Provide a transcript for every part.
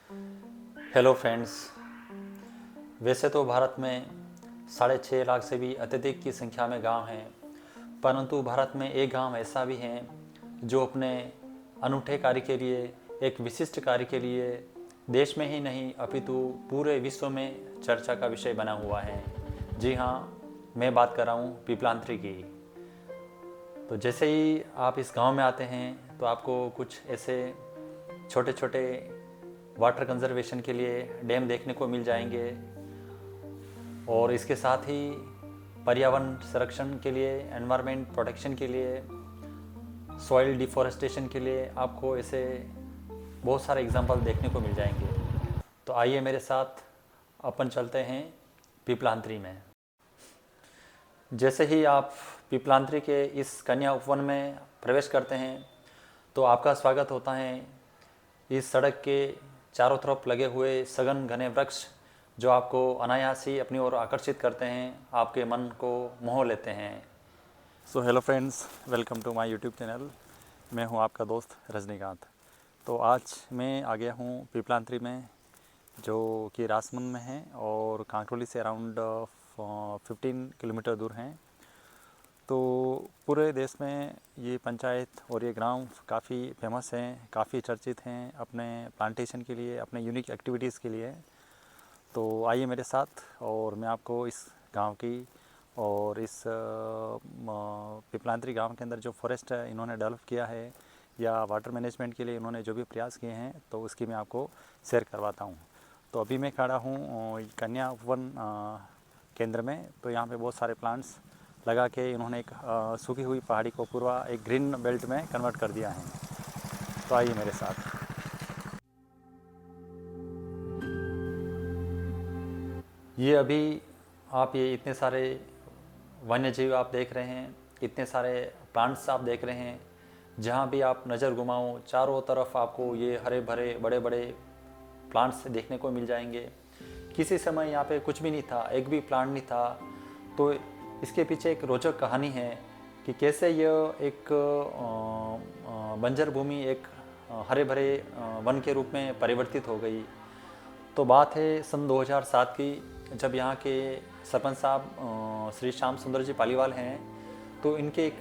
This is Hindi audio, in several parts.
Hello friends. वैसे तो भारत में 6.5 लाख से भी अत्यधिक की संख्या में गांव हैं, परंतु भारत में एक गांव ऐसा भी है जो अपने अनूठे कार्य के लिए, एक विशिष्ट कार्य के लिए देश में ही नहीं अपितु पूरे विश्व में चर्चा का विषय बना हुआ है। जी हाँ, मैं बात कर रहा हूँ पीपलांत्री की। तो जैसे ही आप इस गांव में आते हैं तो आपको कुछ ऐसे छोटे छोटे वाटर कंजर्वेशन के लिए डैम देखने को मिल जाएंगे और इसके साथ ही पर्यावरण संरक्षण के लिए, एनवायरनमेंट प्रोटेक्शन के लिए, सॉइल डिफॉरेस्टेशन के लिए आपको ऐसे बहुत सारे एग्जांपल देखने को मिल जाएंगे। तो आइए मेरे साथ अपन चलते हैं पीपलांत्री में। जैसे ही आप पीपलांत्री के इस कन्या उपवन में प्रवेश करते हैं तो आपका स्वागत होता है इस सड़क के चारों तरफ लगे हुए सघन घने वृक्ष, जो आपको अनायास ही अपनी ओर आकर्षित करते हैं, आपके मन को मोह लेते हैं। So hello friends, welcome to my YouTube channel. मैं हूं आपका दोस्त रजनीकांत। तो आज मैं आ गया हूं पीपलांत्री में, जो कि राजसमंद में है और कांकरोली से अराउंड 15 किलोमीटर दूर हैं। तो पूरे देश में ये पंचायत और ये ग्राम काफ़ी फेमस हैं, काफ़ी चर्चित हैं अपने प्लांटेशन के लिए, अपने यूनिक एक्टिविटीज़ के लिए। तो आइए मेरे साथ और मैं आपको इस गांव की और इस पीपलांत्री गांव के अंदर जो फॉरेस्ट इन्होंने डेवलप किया है या वाटर मैनेजमेंट के लिए इन्होंने जो भी प्रयास किए हैं तो उसकी मैं आपको शेयर करवाता हूँ। तो अभी मैं खड़ा हूँ कन्या उपवन केंद्र में। तो यहाँ पे बहुत सारे प्लांट्स लगा के इन्होंने एक सूखी हुई पहाड़ी को पूरा एक ग्रीन बेल्ट में कन्वर्ट कर दिया है। तो आइए मेरे साथ। ये अभी आप ये इतने सारे वन्य जीव आप देख रहे हैं, इतने सारे प्लांट्स आप देख रहे हैं, जहाँ भी आप नज़र घुमाओ चारों तरफ आपको ये हरे भरे बड़े बड़े प्लांट्स देखने को मिल जाएंगे। किसी समय यहाँ पे कुछ भी नहीं था, एक भी प्लांट नहीं था। तो इसके पीछे एक रोचक कहानी है कि कैसे यह एक बंजर भूमि एक हरे भरे वन के रूप में परिवर्तित हो गई। तो बात है सन 2007 की, जब यहाँ के सरपंच साहब श्री श्याम सुंदर जी पालीवाल हैं। तो इनके एक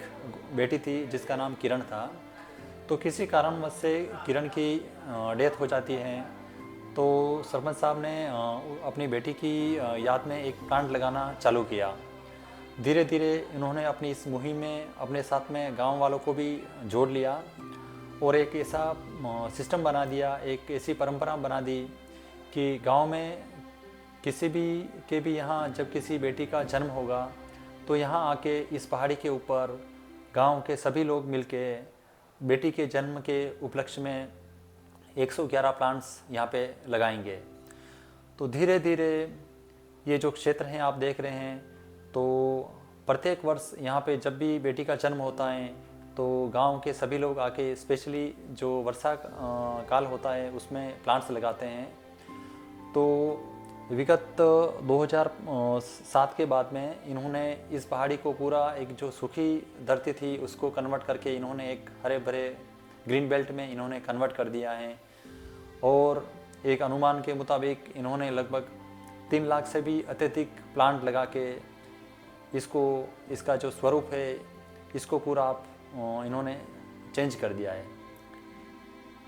बेटी थी जिसका नाम किरण था। तो किसी कारणवश से किरण की डेथ हो जाती है। तो सरपंच साहब ने अपनी बेटी की याद में एक प्लांट लगाना चालू किया। धीरे धीरे इन्होंने अपनी इस मुहिम में अपने साथ में गांव वालों को भी जोड़ लिया और एक ऐसा सिस्टम बना दिया, एक ऐसी परंपरा बना दी कि गांव में किसी भी के भी यहाँ जब किसी बेटी का जन्म होगा तो यहाँ आके इस पहाड़ी के ऊपर गांव के सभी लोग मिलके बेटी के जन्म के उपलक्ष्य में 111 प्लांट्स यहाँ पे लगाएंगे। तो धीरे धीरे ये जो क्षेत्र हैं आप देख रहे हैं, तो प्रत्येक वर्ष यहाँ पे जब भी बेटी का जन्म होता है तो गांव के सभी लोग आके स्पेशली जो वर्षा काल होता है उसमें प्लांट्स लगाते हैं। तो विगत 2007 के बाद में इन्होंने इस पहाड़ी को पूरा एक जो सूखी धरती थी उसको कन्वर्ट करके इन्होंने एक हरे भरे ग्रीन बेल्ट में इन्होंने कन्वर्ट कर दिया है। और एक अनुमान के मुताबिक इन्होंने लगभग 3 लाख से भी अत्यधिक प्लांट लगा के इसका जो स्वरूप है इसको पूरा आप इन्होंने चेंज कर दिया है।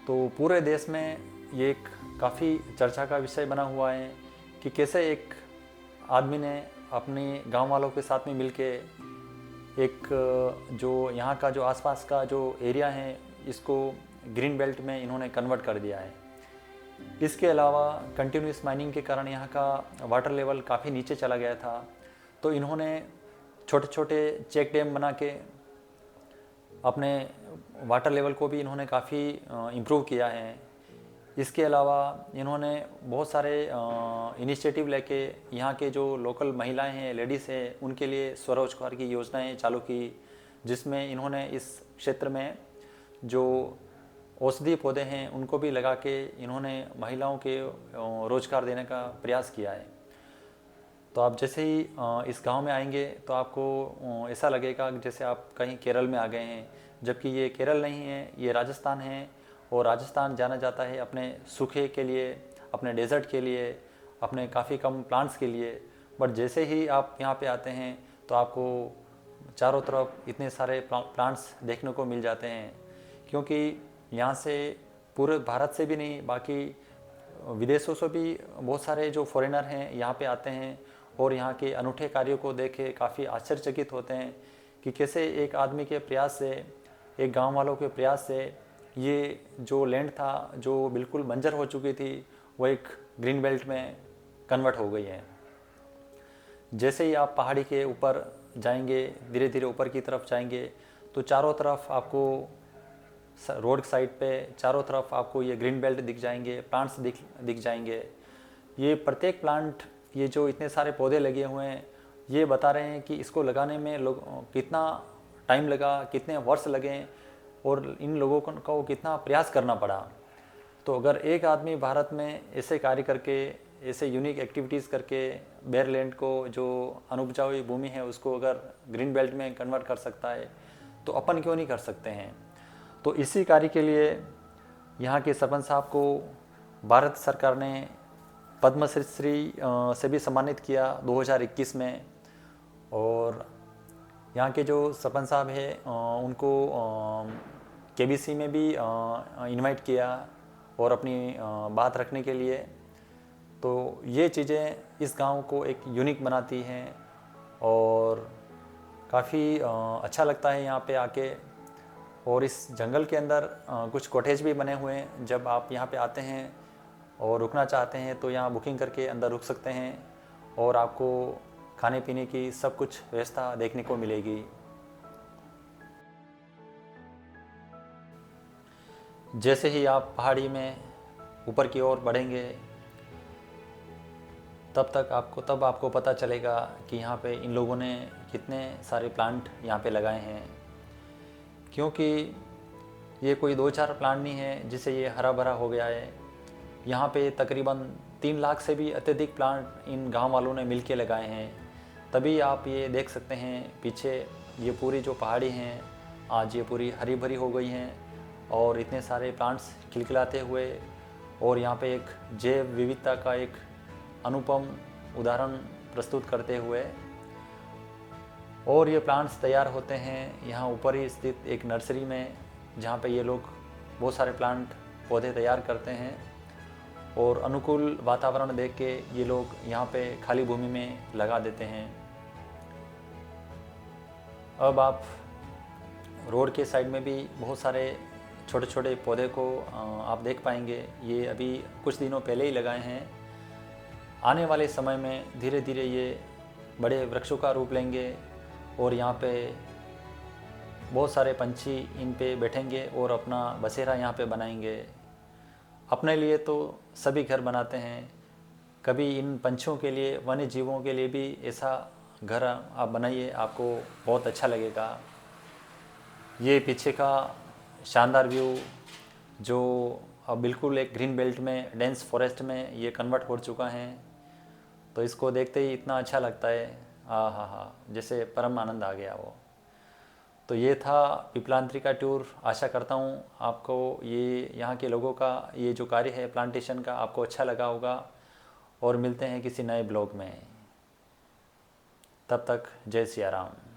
तो पूरे देश में ये एक काफ़ी चर्चा का विषय बना हुआ है कि कैसे एक आदमी ने अपने गांव वालों के साथ में मिलके एक जो यहाँ का जो आसपास का जो एरिया है इसको ग्रीन बेल्ट में इन्होंने कन्वर्ट कर दिया है। इसके अलावा कंटिन्यूस माइनिंग के कारण यहाँ का वाटर लेवल काफ़ी नीचे चला गया था। तो इन्होंने छोटे छोटे चेक डैम बना के अपने वाटर लेवल को भी इन्होंने काफ़ी इम्प्रूव किया है। इसके अलावा इन्होंने बहुत सारे इनिशिएटिव लेके यहाँ के जो लोकल महिलाएं हैं, लेडीज़ हैं, उनके लिए स्वरोजगार की योजनाएं चालू की, जिसमें इन्होंने इस क्षेत्र में जो औषधीय पौधे हैं उनको भी लगा के इन्होंने महिलाओं के रोज़गार देने का प्रयास किया है। तो आप जैसे ही इस गांव में आएंगे तो आपको ऐसा लगेगा जैसे आप कहीं केरल में आ गए हैं, जबकि ये केरल नहीं है, ये राजस्थान है। और राजस्थान जाना जाता है अपने सूखे के लिए, अपने डेजर्ट के लिए, अपने काफ़ी कम प्लांट्स के लिए। बट जैसे ही आप यहाँ पे आते हैं तो आपको चारों तरफ इतने सारे प्लांट्स देखने को मिल जाते हैं, क्योंकि यहाँ से पूरे भारत से भी नहीं, बाकी विदेशों से भी बहुत सारे जो फॉरेनर हैं यहाँ पे आते हैं और यहाँ के अनूठे कार्यों को देख के काफ़ी आश्चर्यचकित होते हैं कि कैसे एक आदमी के प्रयास से, एक गांव वालों के प्रयास से ये जो लैंड था जो बिल्कुल बंजर हो चुकी थी वो एक ग्रीन बेल्ट में कन्वर्ट हो गई है। जैसे ही आप पहाड़ी के ऊपर जाएंगे, धीरे धीरे ऊपर की तरफ जाएंगे, तो चारों तरफ आपको रोड साइड पे चारों तरफ आपको ये ग्रीन बेल्ट दिख जाएंगे, प्लांट्स दिख जाएंगे। ये प्रत्येक प्लांट, ये जो इतने सारे पौधे लगे हुए हैं, ये बता रहे हैं कि इसको लगाने में लोग कितना टाइम लगा, कितने वर्ष लगे और इन लोगों को कितना प्रयास करना पड़ा। तो अगर एक आदमी भारत में ऐसे कार्य करके, ऐसे यूनिक एक्टिविटीज़ करके बेयरलैंड को, जो अनुपजाऊ भूमि है, उसको अगर ग्रीन बेल्ट में कन्वर्ट कर सकता है तो अपन क्यों नहीं कर सकते हैं। तो इसी कार्य के लिए यहाँ के सरपंच साहब को भारत सरकार ने पद्मश्री से भी सम्मानित किया 2021 में। और यहाँ के जो सरपंच साहब हैं उनको केबीसी में भी इनवाइट किया और अपनी बात रखने के लिए। तो ये चीज़ें इस गांव को एक यूनिक बनाती हैं और काफ़ी अच्छा लगता है यहाँ पे आके। और इस जंगल के अंदर कुछ कॉटेज भी बने हुए हैं। जब आप यहाँ पे आते हैं और रुकना चाहते हैं तो यहाँ बुकिंग करके अंदर रुक सकते हैं और आपको खाने पीने की सब कुछ व्यवस्था देखने को मिलेगी। जैसे ही आप पहाड़ी में ऊपर की ओर बढ़ेंगे तब आपको पता चलेगा कि यहाँ पे इन लोगों ने कितने सारे प्लांट यहाँ पे लगाए हैं। क्योंकि ये कोई 2-4 प्लांट नहीं है जिससे ये हरा भरा हो गया है। यहाँ पे तकरीबन 3 लाख से भी अत्यधिक प्लांट इन गांव वालों ने मिलके लगाए हैं। तभी आप ये देख सकते हैं पीछे ये पूरी जो पहाड़ी हैं आज ये पूरी हरी भरी हो गई हैं और इतने सारे प्लांट्स खिलखिलाते हुए, और यहाँ पे एक जैव विविधता का एक अनुपम उदाहरण प्रस्तुत करते हुए। और ये प्लांट्स तैयार होते हैं यहाँ ऊपर ही स्थित एक नर्सरी में, जहाँ पे ये लोग बहुत सारे प्लांट पौधे तैयार करते हैं और अनुकूल वातावरण देख के ये लोग यहाँ पे खाली भूमि में लगा देते हैं। अब आप रोड के साइड में भी बहुत सारे छोटे छोटे पौधे को आप देख पाएंगे। ये अभी कुछ दिनों पहले ही लगाए हैं। आने वाले समय में धीरे धीरे ये बड़े वृक्षों का रूप लेंगे और यहाँ पे बहुत सारे पंछी इन पे बैठेंगे और अपना बसेरा यहाँ पे बनाएंगे। अपने लिए तो सभी घर बनाते हैं, कभी इन पंछियों के लिए, वन्य जीवों के लिए भी ऐसा घर आप बनाइए, आपको बहुत अच्छा लगेगा। ये पीछे का शानदार व्यू जो अब बिल्कुल एक ग्रीन बेल्ट में, डेंस फॉरेस्ट में ये कन्वर्ट हो चुका है, तो इसको देखते ही इतना अच्छा लगता है, हा, जैसे परम आनंद आ गया वो। तो ये था पिपलांत्री का टूर। आशा करता हूँ आपको ये यहाँ के लोगों का ये जो कार्य है प्लांटेशन का आपको अच्छा लगा होगा। और मिलते हैं किसी नए ब्लॉग में। तब तक जय सिया राम।